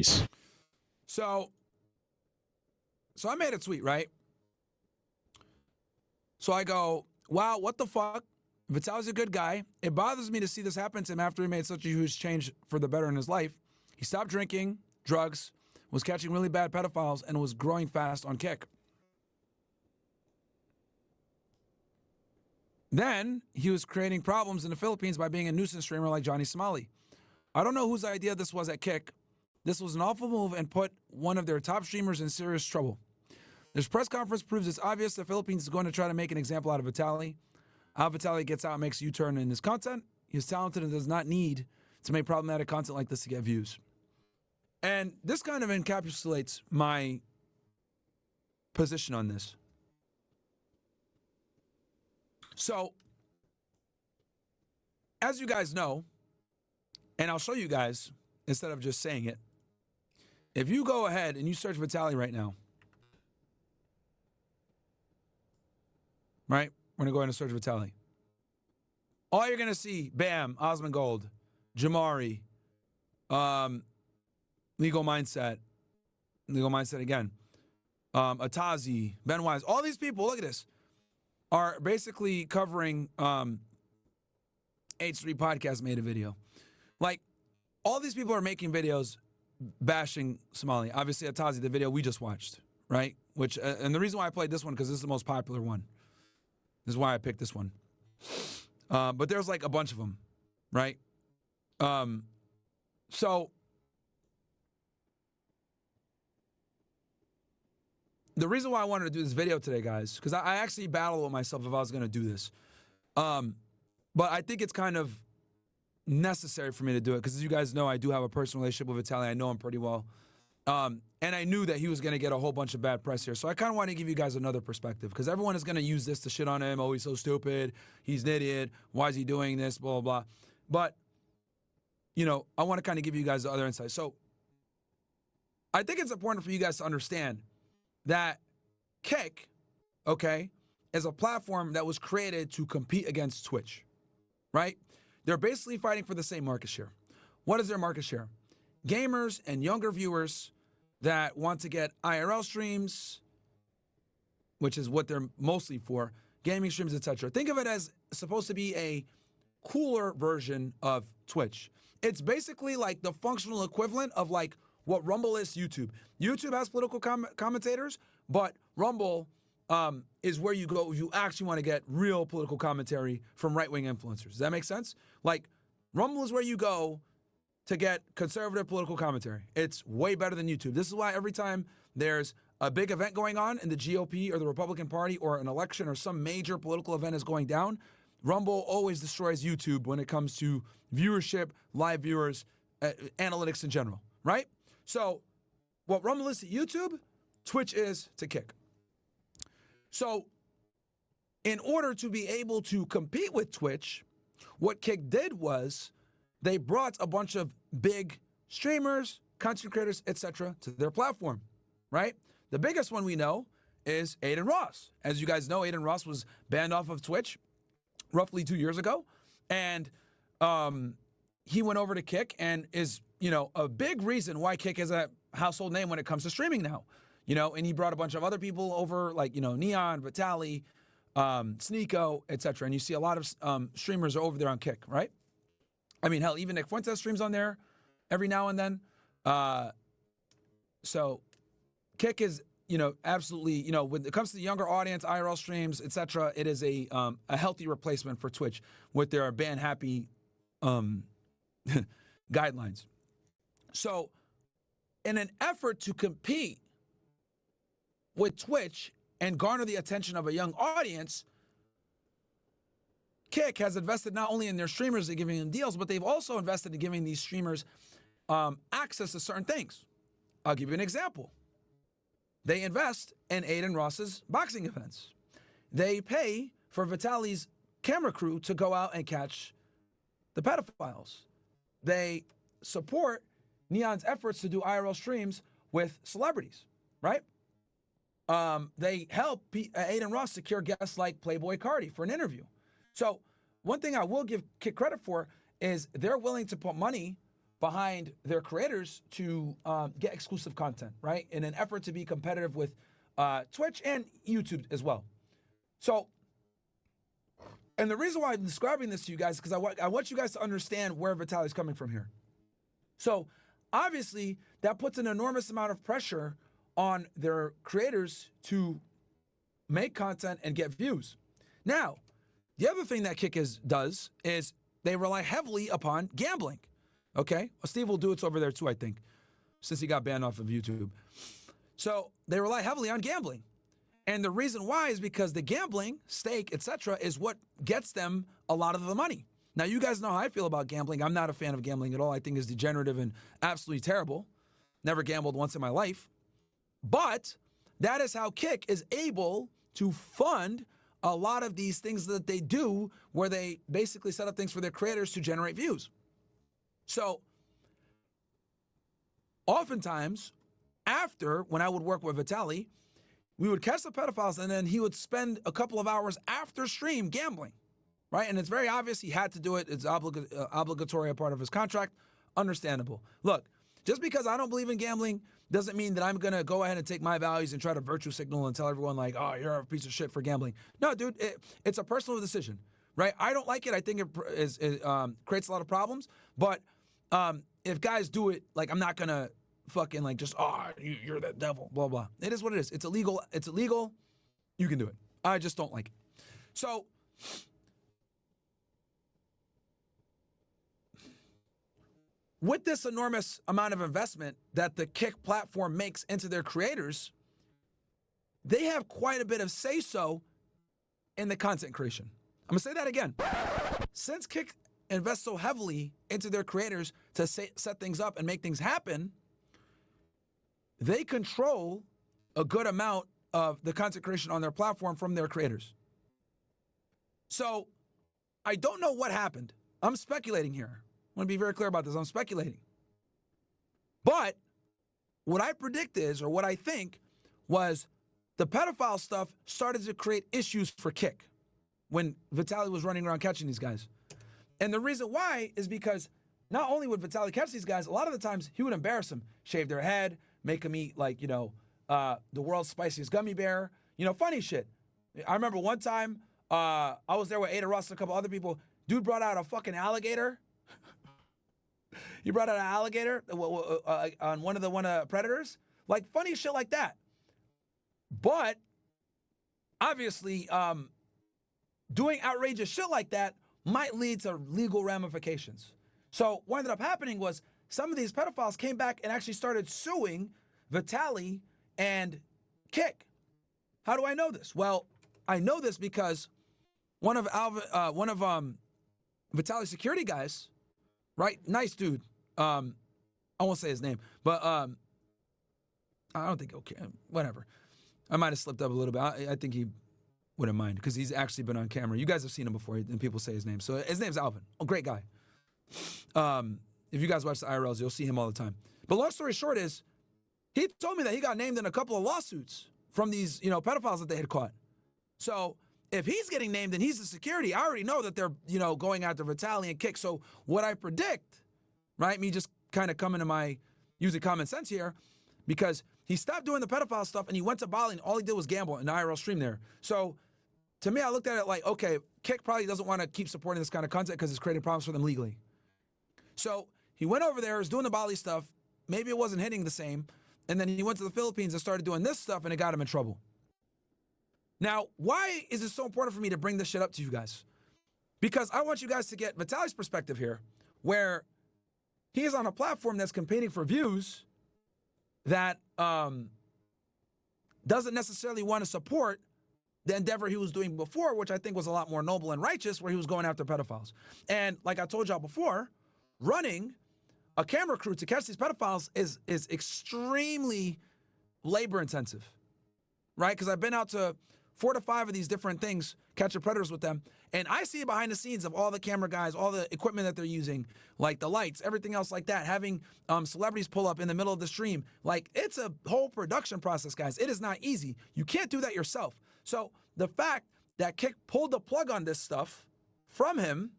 Peace. So I made a tweet, right? So I go, wow, what the fuck? Vitaly's a good guy. It bothers me to see this happen to him after he made such a huge change for the better in his life. He stopped drinking, drugs, was catching really bad pedophiles, and was growing fast on Kick. Then he was creating problems in the Philippines by being a nuisance streamer like Johnny Somali. I don't know whose idea this was at Kick. This was an awful move and put one of their top streamers in serious trouble. This press conference proves it's obvious the Philippines is going to try to make an example out of Vitaly. How Vitaly gets out and makes a U-turn in his content. He's talented and does not need to make problematic content like this to get views. And this kind of encapsulates my position on this. So, as you guys know, and I'll show you guys instead of just saying it, if you go ahead and you search Vitaly right now, right? We're going to go ahead and search Vitaly. All you're going to see, bam, Osmond Gold, Jamari, Legal Mindset again, Atazi, Ben Wise, all these people, look at this, are basically covering H3 Podcast made a video. Like, all these people are making videos bashing Somali. Obviously, Atazi, the video we just watched, right? Which, and the reason why I played this one, because this is the most popular one. This is why I picked this one. But there's like a bunch of them, right? So the reason why I wanted to do this video today, guys, because I actually battled with myself if I was going to do this. But I think it's kind of necessary for me to do it because, as you guys know, I do have a personal relationship with Vitaly. I know him pretty well. And I knew that he was going to get a whole bunch of bad press here. So I kind of want to give you guys another perspective because everyone is going to use this to shit on him. Oh, he's so stupid. He's an idiot. Why is he doing this? Blah, blah, blah. But, you know, I want to kind of give you guys the other insight. So I think it's important for you guys to understand that Kick, okay, is a platform that was created to compete against Twitch, right? They're basically fighting for the same market share. What is their market share? Gamers and younger viewers that want to get IRL streams, which is what they're mostly for, gaming streams, etc. Think of it as supposed to be a cooler version of Twitch. It's basically like the functional equivalent of like what Rumble is to YouTube. YouTube has political commentators, but Rumble is where you go if you actually want to get real political commentary from right-wing influencers. Does that make sense? Like, Rumble is where you go to get conservative political commentary. It's way better than YouTube. This is why every time there's a big event going on in the GOP or the Republican Party or an election or some major political event is going down, Rumble always destroys YouTube when it comes to viewership, live viewers, analytics in general, right? So what Rumble is to YouTube, Twitch is to Kick. So in order to be able to compete with Twitch, what Kick did was they brought a bunch of big streamers, content creators, etc. to their platform, right? The biggest one we know is Aiden Ross. As you guys know, Aiden Ross was banned off of Twitch roughly 2 years ago. And he went over to Kick and is, you know, a big reason why Kick is a household name when it comes to streaming now. You know, and he brought a bunch of other people over, like, you know, Neon, Vitaly, Sneeko, etc. And you see a lot of streamers are over there on Kick, right? I mean, hell, even Nick Fuentes streams on there every now and then. So Kick is, you know, absolutely, you know, when it comes to the younger audience, IRL streams, etc., it is a healthy replacement for Twitch with their ban-happy guidelines. So in an effort to compete with Twitch and garner the attention of a young audience, Kick has invested not only in their streamers and giving them deals, but they've also invested in giving these streamers access to certain things. I'll give you an example. They invest in Aiden Ross's boxing events. They pay for Vitaly's camera crew to go out and catch the pedophiles. They support Neon's efforts to do IRL streams with celebrities, right? They help Aiden Ross secure guests like Playboy Cardi for an interview. So one thing I will give Kick credit for is they're willing to put money behind their creators to get exclusive content, right? In an effort to be competitive with Twitch and YouTube as well. So, and the reason why I'm describing this to you guys is because I want you guys to understand where VITALY is coming from here. So, obviously, that puts an enormous amount of pressure on their creators to make content and get views. Now, the other thing that Kick does is they rely heavily upon gambling. Okay? Well, Steve will do it over there too, I think, since he got banned off of YouTube. So they rely heavily on gambling. And the reason why is because the gambling, stake, etc., is what gets them a lot of the money. Now, you guys know how I feel about gambling. I'm not a fan of gambling at all. I think it's degenerative and absolutely terrible. Never gambled once in my life. But that is how Kick is able to fund a lot of these things that they do, where they basically set up things for their creators to generate views. So oftentimes, after, when I would work with VITALY, we would catch the pedophiles, and then he would spend a couple of hours after stream gambling, right? And it's very obvious he had to do it. It's obligatory, a part of his contract. Understandable. Look, just because I don't believe in gambling doesn't mean that I'm going to go ahead and take my values and try to virtue signal and tell everyone like, oh, you're a piece of shit for gambling. No, dude, it's a personal decision, right? I don't like it. I think it creates a lot of problems. But if guys do it, like, I'm not going to fucking like just, oh, you're the devil, blah, blah. It is what it is. It's illegal. It's illegal. You can do it. I just don't like it. So with this enormous amount of investment that the Kick platform makes into their creators, they have quite a bit of say-so in the content creation. I'm going to say that again. Since Kick invests so heavily into their creators to set things up and make things happen, they control a good amount of the content creation on their platform from their creators. So I don't know what happened. I'm speculating here. I want to be very clear about this. I'm speculating. But what I predict is, or what I think, was the pedophile stuff started to create issues for Kick when VITALY was running around catching these guys. And the reason why is because not only would VITALY catch these guys, a lot of the times he would embarrass them, shave their head, make them eat, like, the world's spiciest gummy bear, funny shit. I remember one time I was there with Ada Russ and a couple other people. Dude brought out a fucking alligator. He brought out an alligator on one of the Predators. Like, funny shit like that. But obviously, doing outrageous shit like that might lead to legal ramifications. So what ended up happening was some of these pedophiles came back and actually started suing VITALY and Kick. How do I know this? Well, I know this because one of VITALY's security guys, right? Nice dude. I won't say his name, but I don't think he'll care. Whatever. I might have slipped up a little bit. I think he wouldn't mind because he's actually been on camera. You guys have seen him before, and people say his name. So his name's Alvin. A great guy. If you guys watch the IRLs, you'll see him all the time. But long story short is, he told me that he got named in a couple of lawsuits from these, pedophiles that they had caught. So if he's getting named and he's the security, I already know that they're, going after VITALY and Kick. So what I predict, right, me just kind of coming to my using common sense here, because he stopped doing the pedophile stuff and he went to Bali and all he did was gamble in the IRL stream there. So to me, I looked at it like, okay, Kick probably doesn't want to keep supporting this kind of content because it's creating problems for them legally. So he went over there, was doing the Bali stuff. Maybe it wasn't hitting the same. And then he went to the Philippines and started doing this stuff, and it got him in trouble. Now, why is it so important for me to bring this shit up to you guys? Because I want you guys to get VITALY's perspective here, where he is on a platform that's competing for views that doesn't necessarily want to support the endeavor he was doing before, which I think was a lot more noble and righteous, where he was going after pedophiles. And like I told y'all before, running a camera crew to catch these pedophiles is extremely labor intensive, right? Because I've been out to 4 to 5 of these different things, catching predators with them, and I see behind the scenes of all the camera guys, all the equipment that they're using, like the lights, everything else like that, having celebrities pull up in the middle of the stream. Like, it's a whole production process, guys. It is not easy. You can't do that yourself. So the fact that Kick pulled the plug on this stuff from him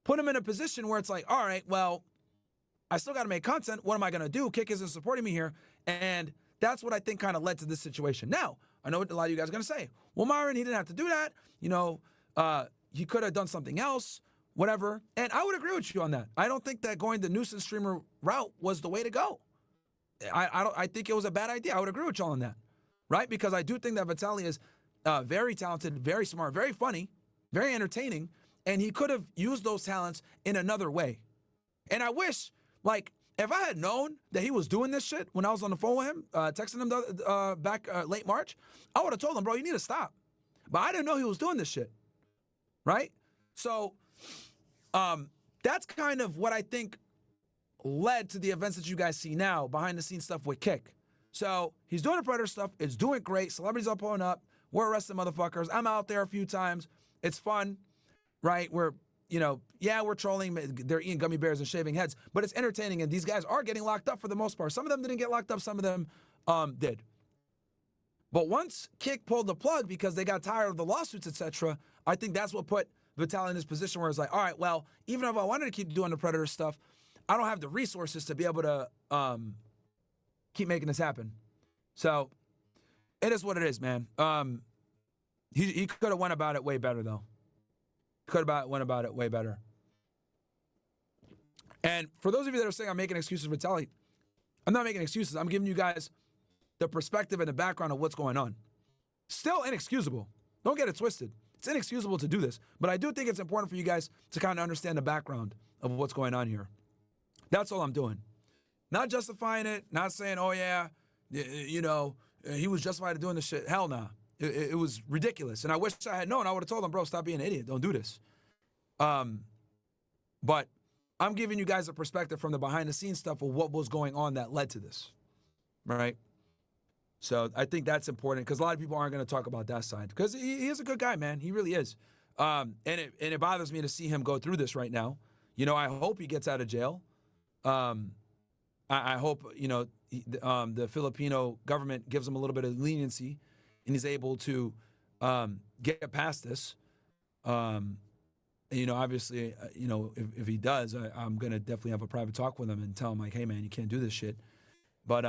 put him in a position where it's like, all right, well, I still got to make content. What am I going to do? Kick isn't supporting me here. And that's what I think kind of led to this situation. Now, I know what a lot of you guys are going to say. Well, Myron, he didn't have to do that. You know, he could have done something else, whatever. And I would agree with you on that. I don't think that going the nuisance streamer route was the way to go. I think it was a bad idea. I would agree with you on that, right? Because I do think that VITALY is very talented, very smart, very funny, very entertaining, and he could have used those talents in another way. And I wish, like, if I had known that he was doing this shit when I was on the phone with him, texting him back late March, I would have told him, bro, you need to stop. But I didn't know he was doing this shit, right? So that's kind of what I think led to the events that you guys see now, behind the scenes stuff with Kick. So he's doing the Predator stuff. It's doing great. Celebrities are pulling up. We're arresting motherfuckers. I'm out there a few times. It's fun, right? We're trolling. They're eating gummy bears and shaving heads, but it's entertaining. And these guys are getting locked up for the most part. Some of them didn't get locked up. Some of them did. But once Kick pulled the plug because they got tired of the lawsuits, etc., I think that's what put VITALY in this position where it's like, all right, well, even if I wanted to keep doing the Predator stuff, I don't have the resources to be able to keep making this happen. So it is what it is, man. He could have went about it way better, though. Could have went about it way better. And for those of you that are saying I'm making excuses for VITALY, I'm not making excuses. I'm giving you guys the perspective and the background of what's going on. Still inexcusable. Don't get it twisted. It's inexcusable to do this. But I do think it's important for you guys to kind of understand the background of what's going on here. That's all I'm doing. Not justifying it, not saying, oh, yeah, you know, he was justified in doing this shit. Hell nah. It was ridiculous. And I wish I had known. I would have told him, bro, stop being an idiot. Don't do this. But I'm giving you guys a perspective from the behind-the-scenes stuff of what was going on that led to this. Right? So I think that's important because a lot of people aren't going to talk about that side. Because he is a good guy, man. He really is. And it bothers me to see him go through this right now. You know, I hope he gets out of jail. I hope, you know, the Filipino government gives him a little bit of leniency and he's able to get past this. And, you know, obviously, you know, if he does, I'm going to definitely have a private talk with him and tell him, like, hey, man, you can't do this shit. But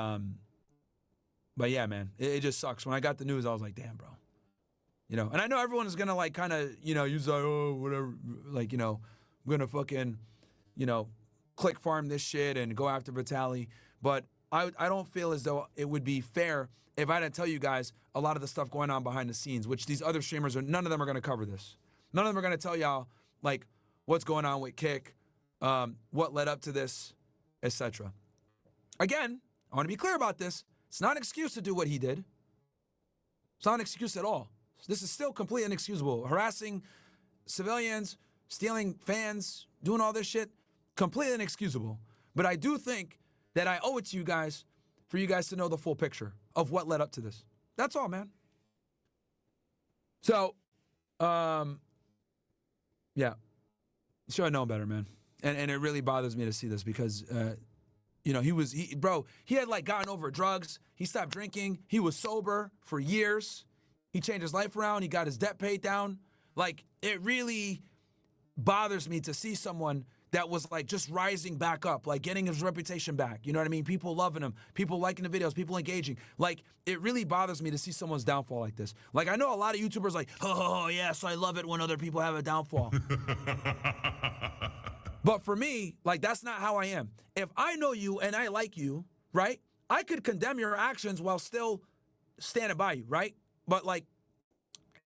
yeah, man, it just sucks. When I got the news, I was like, damn, bro. You know, and I know everyone is going to, like, kind of, you know, use, like, oh, whatever. Like, you know, we're going to fucking, you know, click farm this shit and go after VITALY. But I don't feel as though it would be fair if I didn't tell you guys a lot of the stuff going on behind the scenes, which these other streamers none of them are going to cover this. None of them are going to tell y'all, like, what's going on with Kick, what led up to this, etc. Again, I want to be clear about this. It's not an excuse to do what he did. It's not an excuse at all. This is still completely inexcusable. Harassing civilians, stealing fans, doing all this shit, completely inexcusable. But I do think that I owe it to you guys for you guys to know the full picture of what led up to this. That's all, man. So, yeah. Should have known better, man. And it really bothers me to see this because, you know, he had, like, gotten over drugs. He stopped drinking. He was sober for years. He changed his life around. He got his debt paid down. Like, it really bothers me to see someone that was, like, just rising back up, like, getting his reputation back. You know what I mean? People loving him, people liking the videos, people engaging. Like, it really bothers me to see someone's downfall like this. Like, I know a lot of YouTubers like, oh, yes, I love it when other people have a downfall. But for me, like, that's not how I am. If I know you and I like you, right, I could condemn your actions while still standing by you, right? But, like,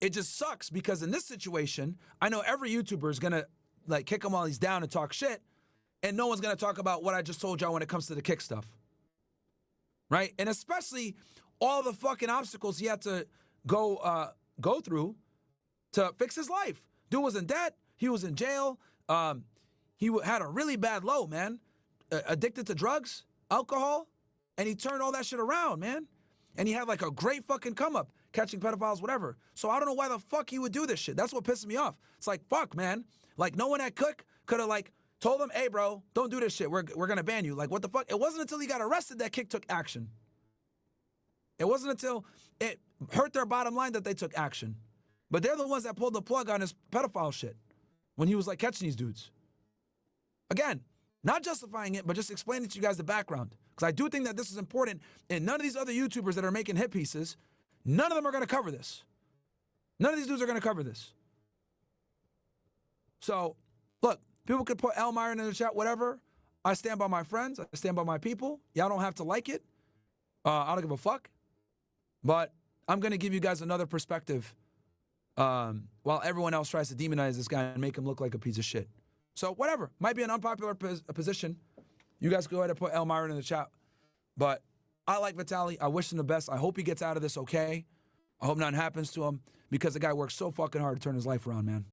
it just sucks because in this situation, I know every YouTuber is going to, like, kick him while he's down and talk shit, and no one's going to talk about what I just told y'all when it comes to the Kick stuff. Right? And especially all the fucking obstacles he had to go through to fix his life. Dude was in debt. He was in jail. He had a really bad low, man. Addicted to drugs, alcohol, and he turned all that shit around, man. And he had, like, a great fucking come up, catching pedophiles, whatever. So I don't know why the fuck he would do this shit. That's what pisses me off. It's like, fuck, man. Like, no one at Cook could have, like, told him, hey, bro, don't do this shit. We're going to ban you. Like, what the fuck? It wasn't until he got arrested that Kick took action. It wasn't until it hurt their bottom line that they took action. But they're the ones that pulled the plug on his pedophile shit when he was, like, catching these dudes. Again, Not justifying it, but just explaining to you guys the background. Because I do think that this is important, and none of these other YouTubers that are making hit pieces, none of them are going to cover this. None of these dudes are going to cover this. So, look, people could put L. Myron in the chat, whatever. I stand by my friends. I stand by my people. Y'all don't have to like it. I don't give a fuck. But I'm going to give you guys another perspective while everyone else tries to demonize this guy and make him look like a piece of shit. So, whatever. Might be an unpopular position. You guys go ahead and put El Myron in the chat. But I like VITALY. I wish him the best. I hope he gets out of this okay. I hope nothing happens to him because the guy works so fucking hard to turn his life around, man.